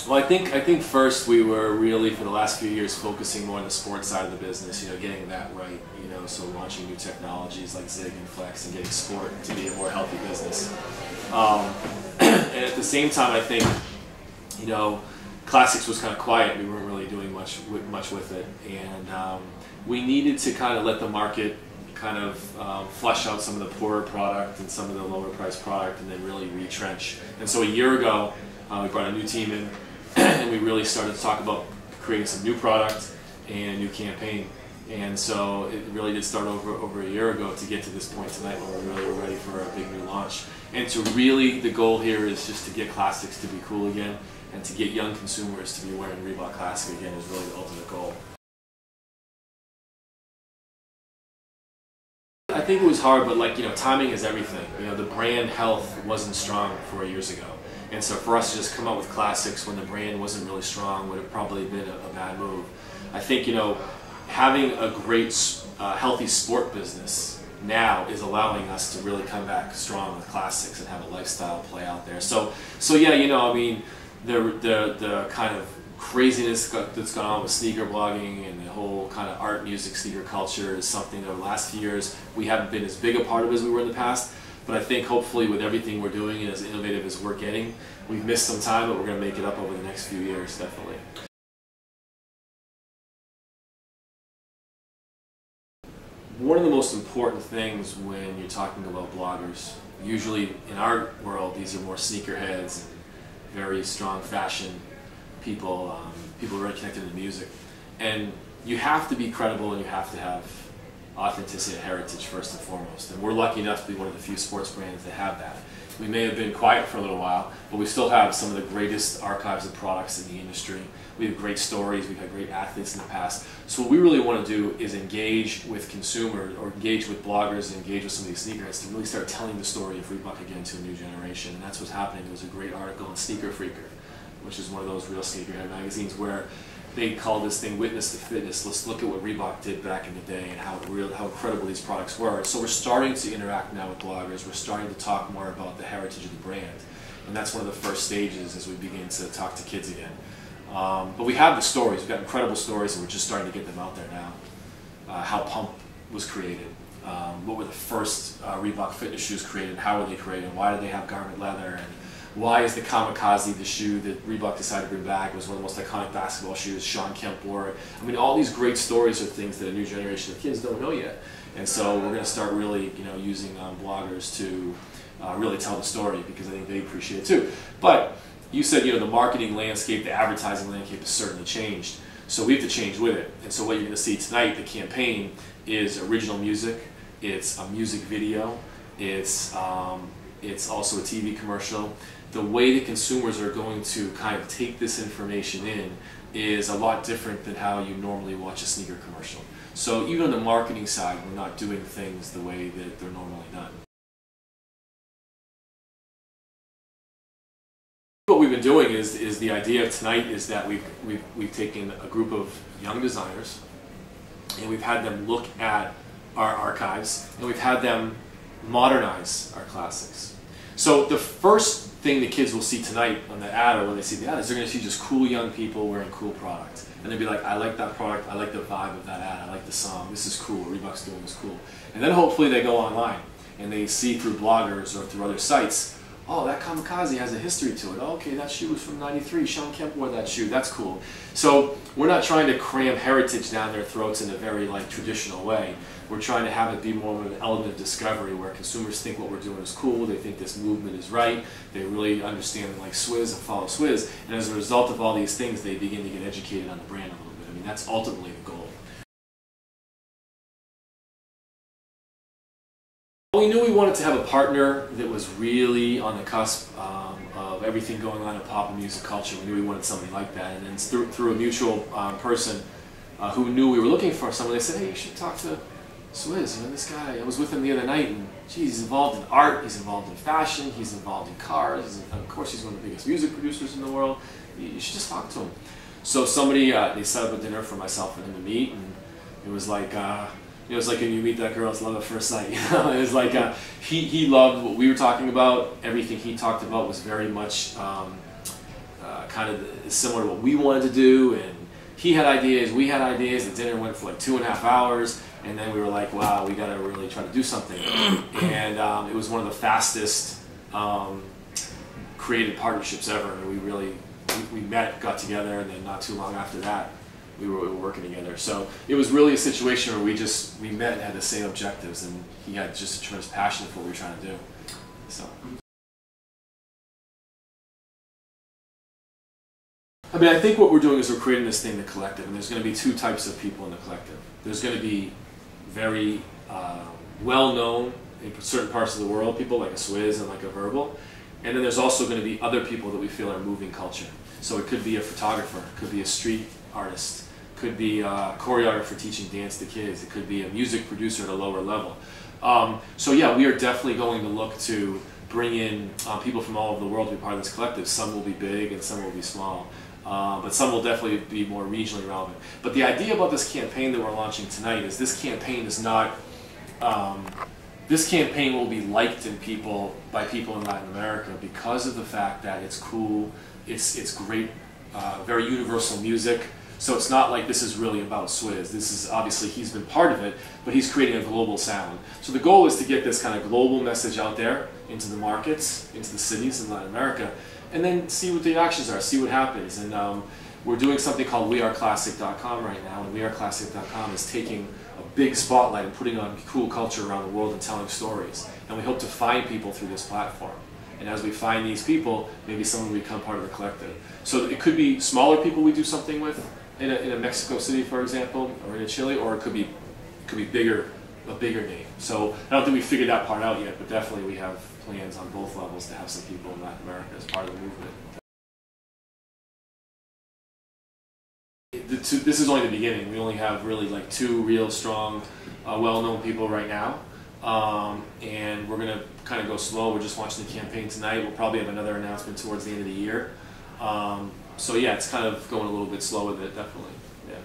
Well, I think first we were really for the last few years focusing more on the sports side of the business. Getting that right. So launching new technologies like Zig and Flex and getting sport to be a more healthy business. And at the same time, I think Classics was kind of quiet. We weren't really doing much with it, and we needed to kind of let the market kind of flush out some of the poorer product and some of the lower priced product, and then really retrench. And so a year ago, we brought a new team in, and we really started to talk about creating some new product and a new campaign. And so it really did start over a year ago to get to this point tonight when we really were ready for a big new launch. And to really, the goal here is just to get Classics to be cool again, and to get young consumers to be wearing Reebok Classic again is really the ultimate goal. I think it was hard, but timing is everything. The brand health wasn't strong 4 years ago. And so for us to just come out with Classics when the brand wasn't really strong would have probably been a bad move. I think, having a great, healthy sport business now is allowing us to really come back strong with Classics and have a lifestyle play out there. So yeah, the kind of craziness that's gone on with sneaker blogging and the whole kind of art, music, sneaker culture is something that over the last few years we haven't been as big a part of as we were in the past. But I think hopefully with everything we're doing and as innovative as we're getting, we've missed some time, but we're going to make it up over the next few years, definitely. One of the most important things when you're talking about bloggers, usually in our world, these are more sneakerheads and very strong fashion people, people very connected to music. And you have to be credible and you have to have authenticity and heritage first and foremost. And we're lucky enough to be one of the few sports brands that have that. We may have been quiet for a little while, but we still have some of the greatest archives of products in the industry. We have great stories, we've had great athletes in the past. So what we really want to do is engage with consumers, or engage with bloggers, and engage with some of these sneakerheads to really start telling the story of Reebok again to a new generation. And that's what's happening. There was a great article in Sneaker Freaker, which is one of those real sneakerhead magazines, where they call this thing Witness to Fitness. Let's look at what Reebok did back in the day and how incredible these products were. So we're starting to interact now with bloggers. We're starting to talk more about the heritage of the brand. And that's one of the first stages as we begin to talk to kids again. But we have the stories. We've got incredible stories, and we're just starting to get them out there now. How Pump was created. What were the first Reebok fitness shoes created? How were they created? Why did they have garment leather? And why is the Kamikaze, the shoe that Reebok decided to bring back, was one of the most iconic basketball shoes? Sean Kemp wore it. I mean, all these great stories are things that a new generation of kids don't know yet. And so we're going to start really, using bloggers to really tell the story, because I think they appreciate it too. But you said, the marketing landscape, the advertising landscape has certainly changed. So we have to change with it. And so what you're going to see tonight, the campaign, is original music. It's a music video. It's also a TV commercial. The way that consumers are going to kind of take this information in is a lot different than how you normally watch a sneaker commercial. So even on the marketing side, we're not doing things the way that they're normally done. What we've been doing is the idea of tonight is that we've taken a group of young designers, and we've had them look at our archives, and we've had them modernize our classics. So the first thing the kids will see tonight on the ad, or when they see the ad, is they're going to see just cool young people wearing cool product. And they'll be like, I like that product, I like the vibe of that ad, I like the song, this is cool, what Reebok's doing is cool. And then hopefully they go online and they see through bloggers or through other sites, oh, that Kamikaze has a history to it. Oh, okay, that shoe was from '93. Sean Kemp wore that shoe. That's cool. So we're not trying to cram heritage down their throats in a very traditional way. We're trying to have it be more of an element of discovery, where consumers think what we're doing is cool. They think this movement is right. They really understand and like Swizz and follow Swizz. And as a result of all these things, they begin to get educated on the brand a little bit. I mean, that's ultimately the goal. We knew we wanted to have a partner that was really on the cusp of everything going on in pop and music culture. We knew we wanted something like that, and then through a mutual person who knew we were looking for someone, they said, hey, you should talk to Swizz. This guy, I was with him the other night, and geez, he's involved in art, he's involved in fashion, he's involved in cars, of course he's one of the biggest music producers in the world. You should just talk to him. So somebody, they set up a dinner for myself and him to meet, and it was like, it was like when you meet that girl, it's love at first sight. It was like he loved what we were talking about. Everything he talked about was very much kind of similar to what we wanted to do, and he had ideas, we had ideas. The dinner went for like 2.5 hours, and then we were like, wow, we got to really try to do something. And it was one of the fastest creative partnerships ever. We met, got together, and then not too long after that, we were working together. So it was really a situation where we met and had the same objectives, and he had just a tremendous passion for what we were trying to do. So. I mean, I think what we're doing is we're creating this thing, the collective, and there's going to be two types of people in the collective. There's going to be very well-known in certain parts of the world, people like a Swizz and like a Verbal, and then there's also going to be other people that we feel are moving culture. So it could be a photographer, it could be a street artist, could be a choreographer teaching dance to kids, it could be a music producer at a lower level. So yeah, we are definitely going to look to bring in people from all over the world to be part of this collective. Some will be big and some will be small. But some will definitely be more regionally relevant. But the idea about this campaign that we're launching tonight is this campaign is not, this campaign will be liked by people in Latin America because of the fact that it's cool, it's great, very universal music. So it's not like this is really about Swizz. This is obviously, he's been part of it, but he's creating a global sound. So the goal is to get this kind of global message out there into the markets, into the cities in Latin America, and then see what the actions are, see what happens. And we're doing something called weareclassic.com right now, and weareclassic.com is taking a big spotlight and putting on cool culture around the world and telling stories. And we hope to find people through this platform. And as we find these people, maybe someone will become part of the collective. So it could be smaller people we do something with in a Mexico City, for example, or in a Chile, or it could be bigger, a bigger name. So I don't think we figured that part out yet, but definitely we have plans on both levels to have some people in Latin America as part of the movement. This is only the beginning. We only have really like 2 real strong, well-known people right now. And we're going to kind of go slow. We're just launching the campaign tonight. We'll probably have another announcement towards the end of the year. So yeah, it's kind of going a little bit slow with it, definitely. Yeah.